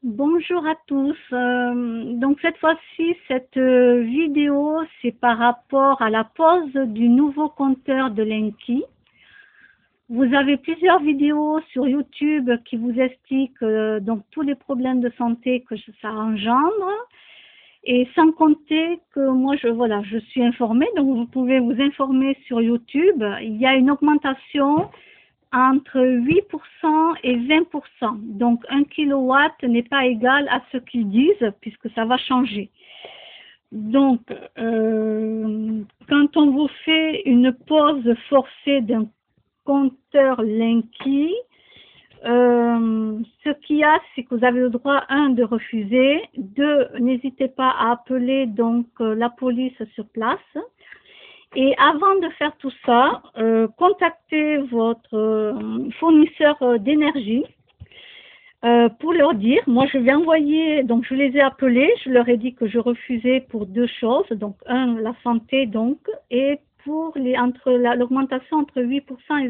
Bonjour à tous. Donc cette fois-ci, cette vidéo, c'est par rapport à la pose du nouveau compteur de Linky. Vous avez plusieurs vidéos sur YouTube qui vous expliquent donc tous les problèmes de santé que ça engendre. Et sans compter que moi, je suis informée, donc vous pouvez vous informer sur YouTube. Il y a une augmentation entre 8% et 20%. Donc, 1 kilowatt n'est pas égal à ce qu'ils disent, puisque ça va changer. Donc, quand on vous fait une pause forcée d'un compteur Linky, ce qu'il y a, c'est que vous avez le droit, de refuser, n'hésitez pas à appeler donc la police sur place. Et avant de faire tout ça, contactez votre fournisseur d'énergie pour leur dire, moi je vais envoyer, donc je les ai appelés, je leur ai dit que je refusais pour deux choses, donc la santé donc, et pour l'augmentation entre 8% et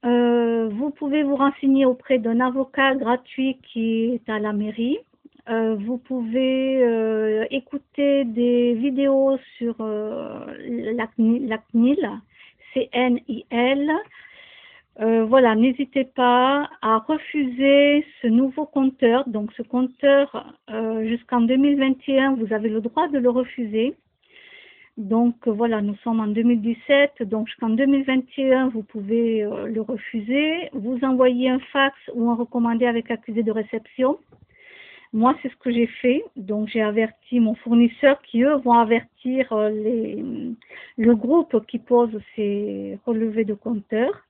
20%. Vous pouvez vous renseigner auprès d'un avocat gratuit qui est à la mairie. Vous pouvez écouter des vidéos sur la CNIL, CNIL. Voilà, n'hésitez pas à refuser ce nouveau compteur. Donc ce compteur, jusqu'en 2021, vous avez le droit de le refuser. Donc voilà, nous sommes en 2017, donc jusqu'en 2021, vous pouvez le refuser. Vous envoyez un fax ou un recommandé avec accusé de réception. Moi, c'est ce que j'ai fait. Donc, j'ai averti mon fournisseur qui, eux, vont avertir le groupe qui pose ces relevés de compteurs.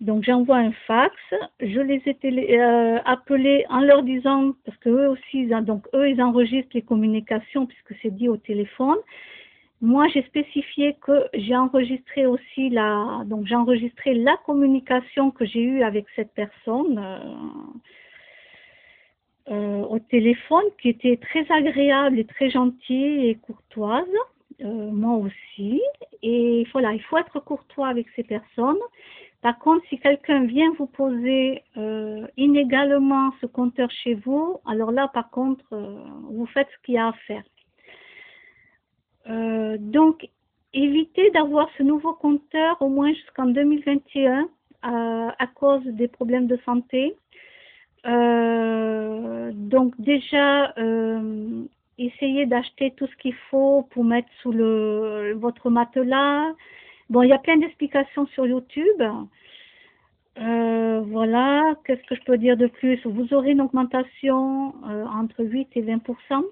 Donc, j'envoie un fax. Je les ai appelés en leur disant, parce que eux aussi, ils enregistrent les communications puisque c'est dit au téléphone. Moi, j'ai spécifié que j'ai enregistré aussi la communication que j'ai eue avec cette personne. Au téléphone, qui était très agréable et très gentille et courtoise, moi aussi. Et voilà, il faut être courtois avec ces personnes. Par contre, si quelqu'un vient vous poser inégalement ce compteur chez vous, alors là, par contre, vous faites ce qu'il y a à faire. Donc, évitez d'avoir ce nouveau compteur au moins jusqu'en 2021 à cause des problèmes de santé. Donc déjà, essayez d'acheter tout ce qu'il faut pour mettre sous votre matelas. Bon, il y a plein d'explications sur YouTube. Voilà, qu'est-ce que je peux dire de plus? Vous aurez une augmentation entre 8 et 20%.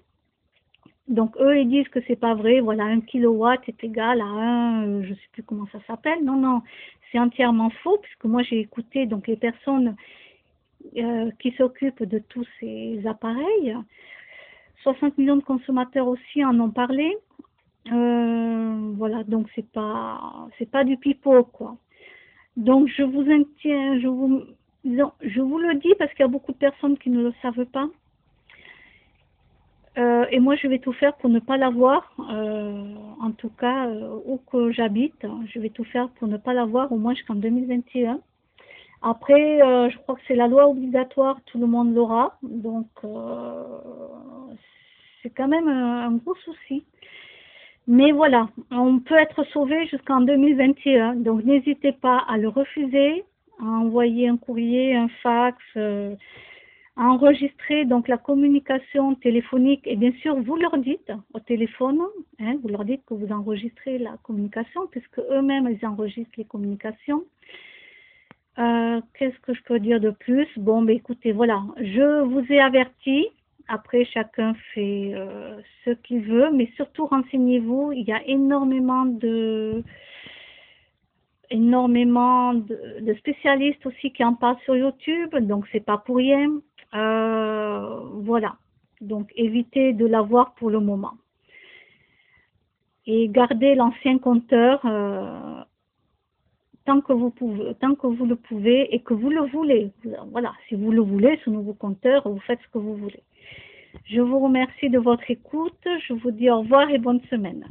Donc eux, ils disent que c'est pas vrai. Voilà, 1 kilowatt est égal à je sais plus comment ça s'appelle. Non, non, c'est entièrement faux, puisque moi j'ai écouté donc les personnes qui s'occupent de tous ces appareils. 60 millions de consommateurs aussi en ont parlé. Voilà, donc c'est pas du pipeau, quoi. Donc je vous le dis parce qu'il y a beaucoup de personnes qui ne le savent pas. Et moi je vais tout faire pour ne pas l'avoir, en tout cas où que j'habite, je vais tout faire pour ne pas l'avoir au moins jusqu'en 2021. Après, je crois que c'est la loi obligatoire, tout le monde l'aura, donc c'est quand même un gros souci. Mais voilà, on peut être sauvé jusqu'en 2021, donc n'hésitez pas à le refuser, à envoyer un courrier, un fax, à enregistrer donc la communication téléphonique, et bien sûr vous leur dites au téléphone, vous leur dites que vous enregistrez la communication, puisque eux-mêmes ils enregistrent les communications. Qu'est-ce que je peux dire de plus? Bon, ben écoutez, voilà, je vous ai averti. Après, chacun fait ce qu'il veut, mais surtout renseignez-vous. Il y a énormément de spécialistes aussi qui en parlent sur YouTube, donc c'est pas pour rien. Voilà, donc évitez de l'avoir pour le moment. Et gardez l'ancien compteur tant que vous le pouvez et que vous le voulez. Voilà, si vous le voulez, ce nouveau compteur, vous faites ce que vous voulez. Je vous remercie de votre écoute. Je vous dis au revoir et bonne semaine.